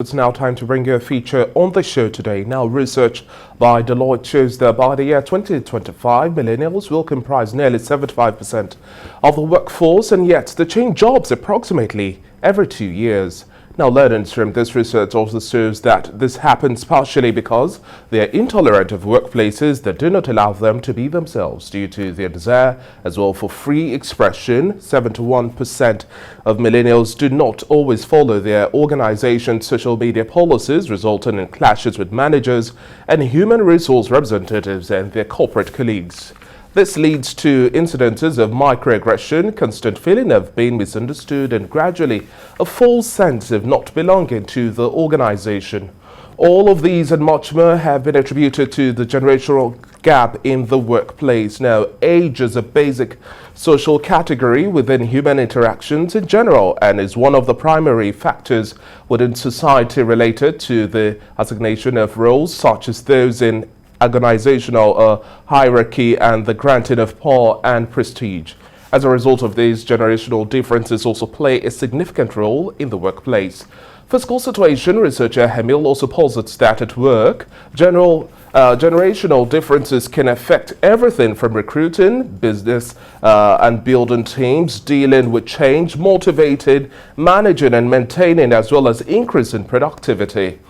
It's now time to bring you a feature on the show today. Now, research by Deloitte shows that by the year 2025, millennials will comprise nearly 75% of the workforce, and yet they change jobs approximately every 2 years. Now, learnings from this research also shows that this happens partially because they are intolerant of workplaces that do not allow them to be themselves due to their desire as well for free expression. 71% of millennials do not always follow their organization's social media policies, resulting in clashes with managers and human resource representatives and their corporate colleagues. This leads to incidences of microaggression, constant feeling of being misunderstood, and gradually a false sense of not belonging to the organization. All of these and much more have been attributed to the generational gap in the workplace. Now, age is a basic social category within human interactions in general and is one of the primary factors within society related to the assignation of roles such as those in organizational hierarchy and the granting of power and prestige. As a result of these, generational differences also play a significant role in the workplace. Fiscal situation researcher Hamil also posits that at work, generational differences can affect everything from recruiting, business and building teams, dealing with change, motivating, managing and maintaining, as well as increasing productivity.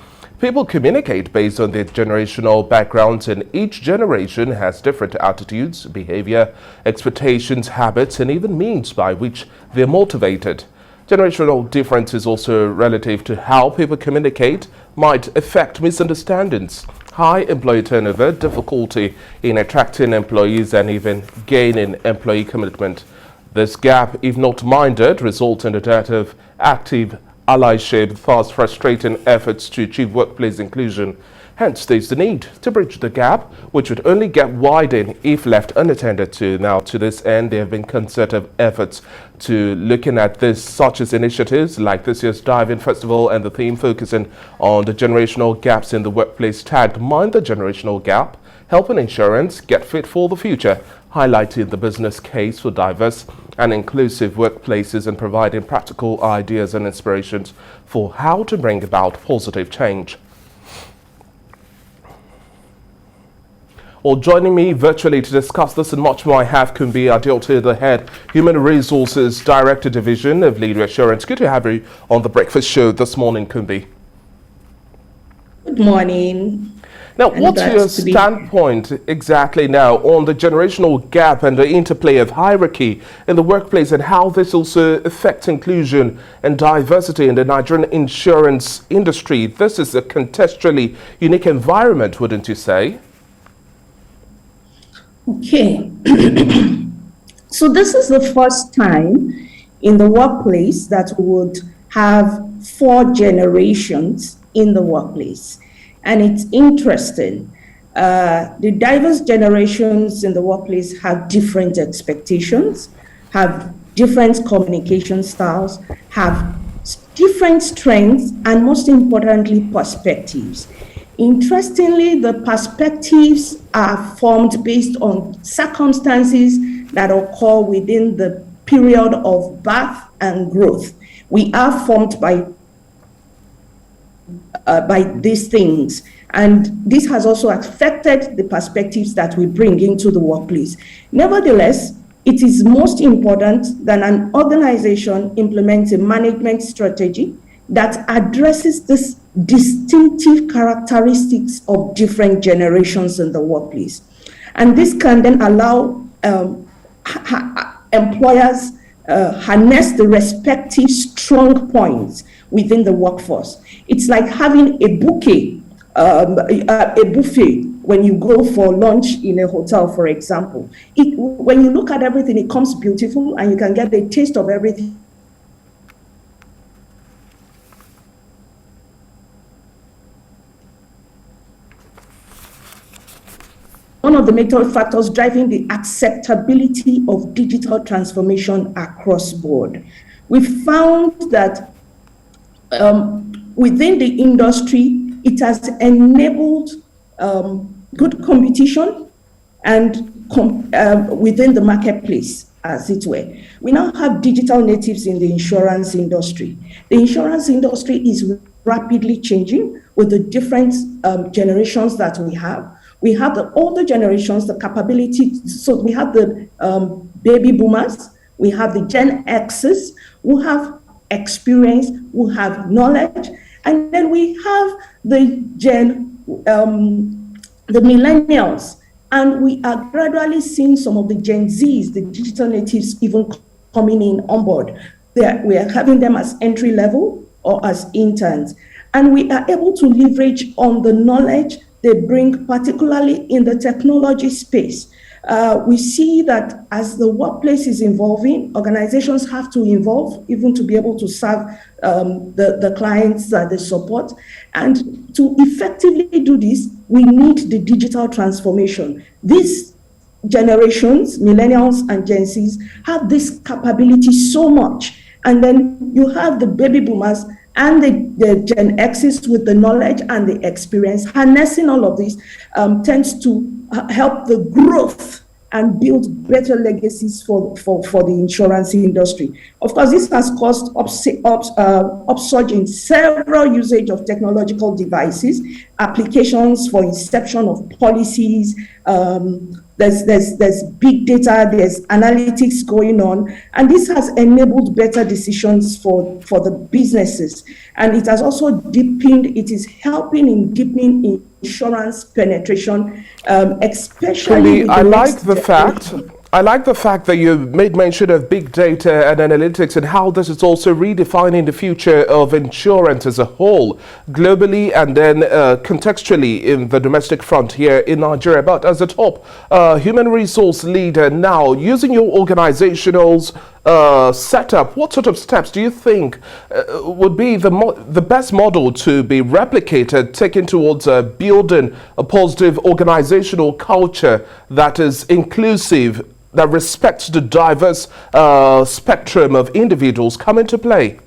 People communicate based on their generational backgrounds, and each generation has different attitudes, behavior, expectations, habits, and even means by which they're motivated. Generational differences also relative to how people communicate might affect misunderstandings, high employee turnover, difficulty in attracting employees, and even gaining employee commitment. This gap, if not minded, results in the dearth of active allyship, thus frustrating efforts to achieve workplace inclusion. Hence, there's the need to bridge the gap, which would only get widened if left unattended to. Now, to this end, there have been concerted efforts to looking at this, such as initiatives like this year's Diving Festival and the theme focusing on the generational gaps in the workplace tagged Mind the Generational Gap, helping insurance get fit for the future, highlighting the business case for diverse and inclusive workplaces and providing practical ideas and inspirations for how to bring about positive change. Well, joining me virtually to discuss this and much more, I have Kumbi Adeote, the Head Human Resources Director Division of Leader Assurance. Good to have you on the Breakfast Show this morning, Kumbi. Good morning. Now, what's your standpoint exactly now on the generational gap and the interplay of hierarchy in the workplace and how this also affects inclusion and diversity in the Nigerian insurance industry? This is a contextually unique environment, wouldn't you say? Okay. So this is the first time in the workplace that we would have 4 generations in the workplace. And it's interesting. The diverse generations in the workplace have different expectations, have different communication styles, have different strengths, and most importantly, perspectives. Interestingly, the perspectives are formed based on circumstances that occur within the period of birth and growth. We are formed by these things, and this has also affected the perspectives that we bring into the workplace. Nevertheless, it is most important that an organization implements a management strategy that addresses this distinctive characteristics of different generations in the workplace. And this can then allow employers harness the respective strong points within the workforce. It's like having a buffet when you go for lunch in a hotel, for example. When you look at everything, it comes beautiful and you can get a taste of everything. One of the major factors driving the acceptability of digital transformation across board. We found that within the industry, it has enabled good competition and within the marketplace, as it were. We now have digital natives in the insurance industry. The insurance industry is rapidly changing with the different generations that we have. We have the older generations, the capability. So we have the baby boomers, we have the Gen X's, who have experience, who have knowledge, and then we have the millennials, and we are gradually seeing some of the Gen Zs, the digital natives, even coming in on board. We are having them as entry level or as interns, and we are able to leverage on the knowledge they bring, particularly in the technology space. We see that as the workplace is evolving, organizations have to evolve even to be able to serve the clients that they support. And to effectively do this, we need the digital transformation. These generations, millennials and Gen Zs, have this capability so much. And then you have the baby boomers and the Gen X's with the knowledge and the experience. Harnessing all of this tends to help the growth and build better legacies for the insurance industry. Of course, this has caused upsurge in several usage of technological devices, applications for inception of policies. There's big data, there's analytics going on, and this has enabled better decisions for the businesses. And it has also it is helping in deepening insurance penetration, especially. I like the fact that you made mention of big data and analytics and how this is also redefining the future of insurance as a whole, globally and then contextually in the domestic front here in Nigeria. But as a top human resource leader now, using your organizational's setup, what sort of steps do you think would be the best model to be replicated, taken towards building a positive organizational culture that is inclusive, that respects the diverse spectrum of individuals come into play?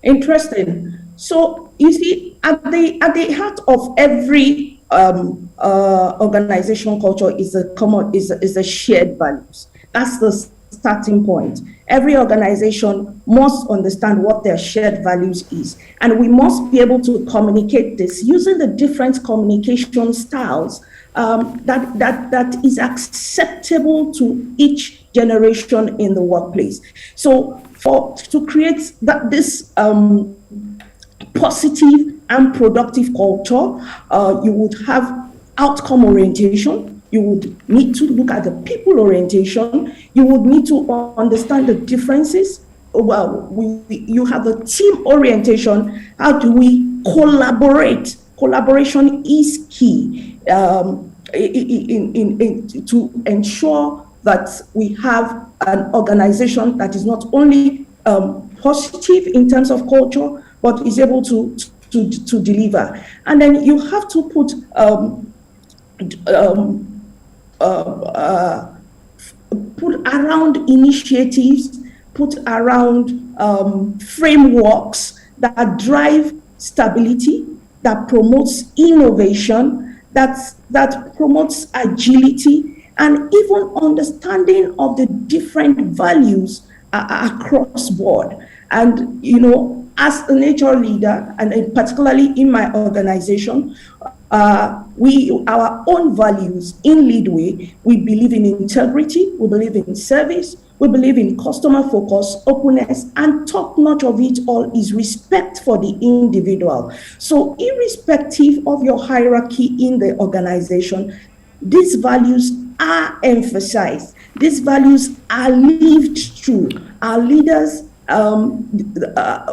Interesting. So you see, at the heart of every organizational culture is a shared values. That's the starting point. Every organization must understand what their shared values is, and we must be able to communicate this using the different communication styles that is acceptable to each generation in the workplace. So to create this positive and productive culture, you would have outcome orientation. You would need to look at the people orientation. You would need to understand the differences. Well, you have the team orientation. How do we collaborate? Collaboration is key to ensure that we have an organization that is not only positive in terms of culture, but is able to deliver. And then you have to put around initiatives, put around frameworks that drive stability, that promotes innovation, that promotes agility, and even understanding of the different values across board. And, you know, as a HR leader, and particularly in my organization, our own values in Leadway, we believe in integrity, we believe in service, we believe in customer focus, openness, and top notch of it all is respect for the individual. So irrespective of your hierarchy in the organization, these values are emphasized. These values are lived through. Our leaders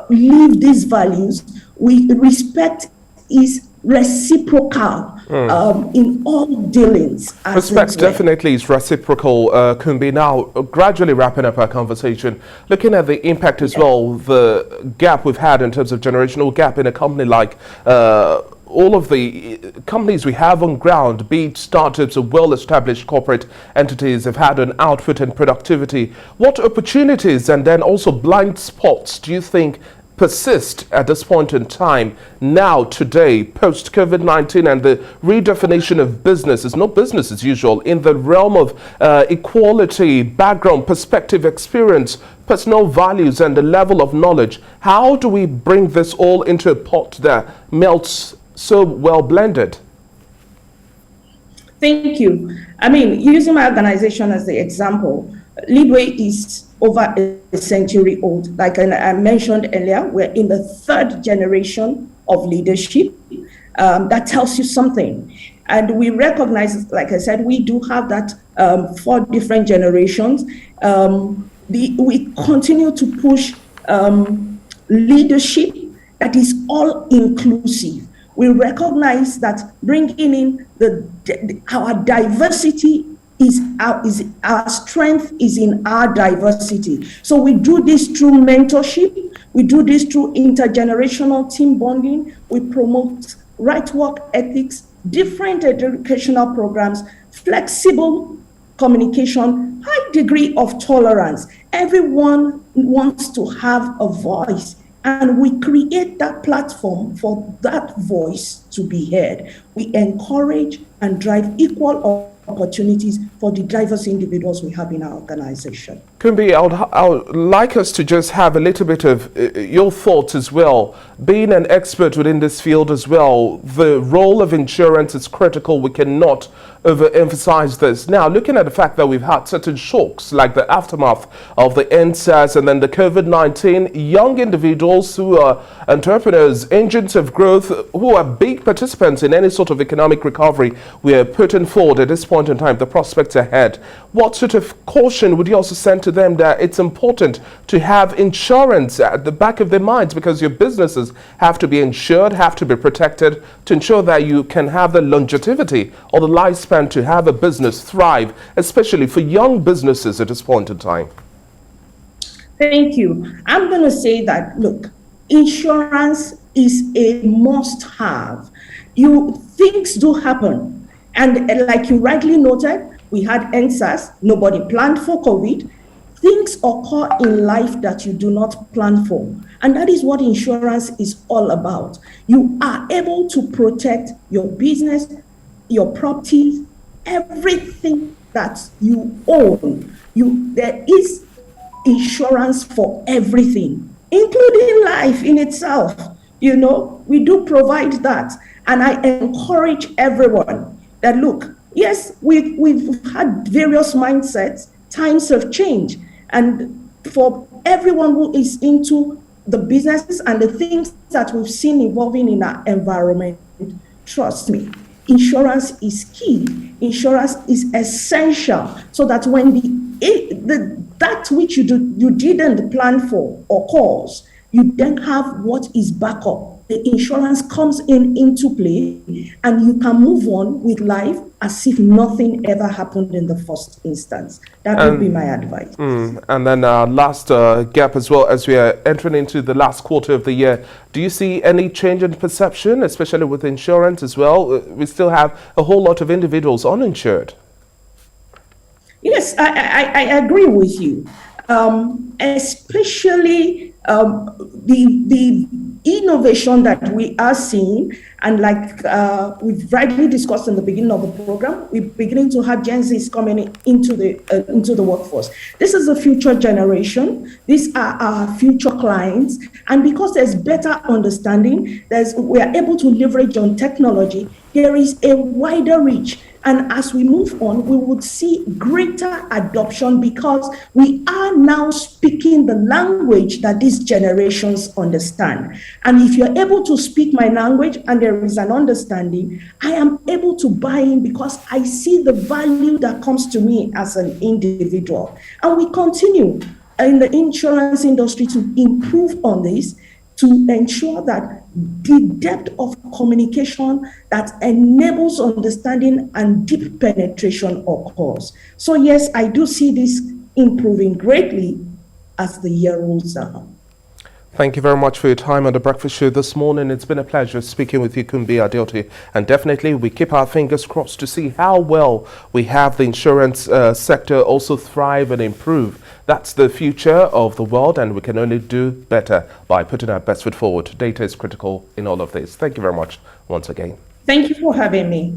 live these values. Respect is reciprocal in all dealings. Respect definitely is reciprocal. Kumbi, now gradually wrapping up our conversation, looking at the impact as well, the gap we've had in terms of generational gap in a company like all of the companies we have on ground, be it startups or well-established corporate entities, have had an output and productivity. What opportunities and then also blind spots do you think persist at this point in time now, today, post COVID-19 and the redefinition of business is not business as usual in the realm of equality, background, perspective, experience, personal values and the level of knowledge. How do we bring this all into a pot that melts so well blended? Thank you. I mean, using my organization as the example, Leadway is over a century old. Like I mentioned earlier, we're in the third generation of leadership. That tells you something. And we recognize, like I said, we do have that 4 different generations. We continue to push leadership that is all inclusive. We recognize that bringing in our diversity is our strength is in our diversity. So we do this through mentorship. We do this through intergenerational team bonding. We promote right work ethics, different educational programs, flexible communication, high degree of tolerance. Everyone wants to have a voice, and we create that platform for that voice to be heard. We encourage and drive equal opportunities for the diverse individuals we have in our organization. Kumbi, I would like us to just have a little bit of your thoughts as well. Being an expert within this field as well, the role of insurance is critical. We cannot overemphasize this. Now, looking at the fact that we've had certain shocks like the aftermath of the NSAS and then the COVID-19, young individuals who are entrepreneurs, engines of growth, who are big participants in any sort of economic recovery, we are putting forward at this point in time the prospects ahead. What sort of caution would you also send to them that it's important to have insurance at the back of their minds, because your businesses have to be insured, have to be protected to ensure that you can have the longevity or the lifespan to have a business thrive, especially for young businesses at this point in time? Thank you. I'm going to say that, look, insurance is a must-have. Things do happen. And like you rightly noted, we had NSAS, nobody planned for COVID. Things occur in life that you do not plan for. And that is what insurance is all about. You are able to protect your business, your properties, everything that you own. There is insurance for everything, including life in itself. You know, we do provide that. And I encourage everyone that, look, yes, we've had various mindsets, times have changed. And for everyone who is into the businesses and the things that we've seen evolving in our environment, trust me, insurance is key. Insurance is essential so that when that which you didn't plan for occurs, you then have what is backup. The insurance comes into play, and you can move on with life as if nothing ever happened in the first instance. That would be my advice. And then last gap as well, as we are entering into the last quarter of the year, do you see any change in perception, especially with insurance as well? We still have a whole lot of individuals uninsured. Yes, I agree with you. Especially the innovation that we are seeing, and like we've rightly discussed in the beginning of the program, we're beginning to have Gen Zs coming into the workforce. This is the future generation. These are our future clients, and because there's better understanding, we are able to leverage on technology. There is a wider reach. And as we move on, we would see greater adoption because we are now speaking the language that these generations understand. And if you're able to speak my language and there is an understanding, I am able to buy in because I see the value that comes to me as an individual. And we continue in the insurance industry to improve on this, to ensure that the depth of communication that enables understanding and deep penetration occurs. So yes, I do see this improving greatly as the year rolls on. Thank you very much for your time on the Breakfast Show this morning. It's been a pleasure speaking with you, Kumbi Adeoti. And definitely we keep our fingers crossed to see how well we have the insurance sector also thrive and improve. That's the future of the world, and we can only do better by putting our best foot forward. Data is critical in all of this. Thank you very much once again. Thank you for having me.